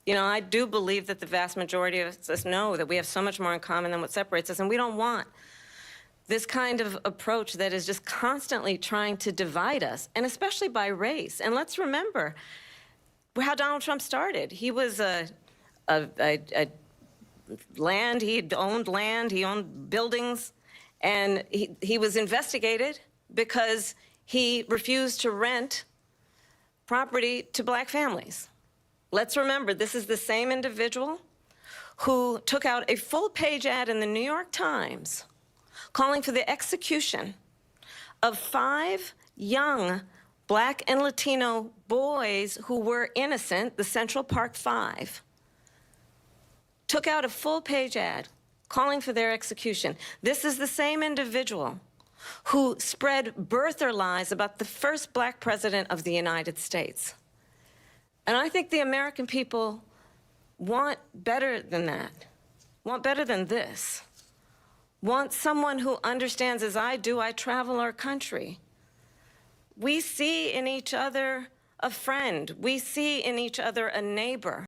You know, I do believe that the vast majority of us know that we have so much more in common than what separates us, and we don't want this kind of approach that is just constantly trying to divide us, and especially by race. And let's remember how Donald Trump started. He was land, he owned buildings, and he was investigated because he refused to rent property to black families. Let's remember, this is the same individual who took out a full-page ad in the New York Times calling for the execution of 5 young black and Latino boys who were innocent, the Central Park 5. Took out a full-page ad calling for their execution. This is the same individual who spread birther lies about the first black president of the United States. And I think the American people want better than that, want better than this, want someone who understands, as I do, I travel our country. We see in each other a friend. We see in each other a neighbor.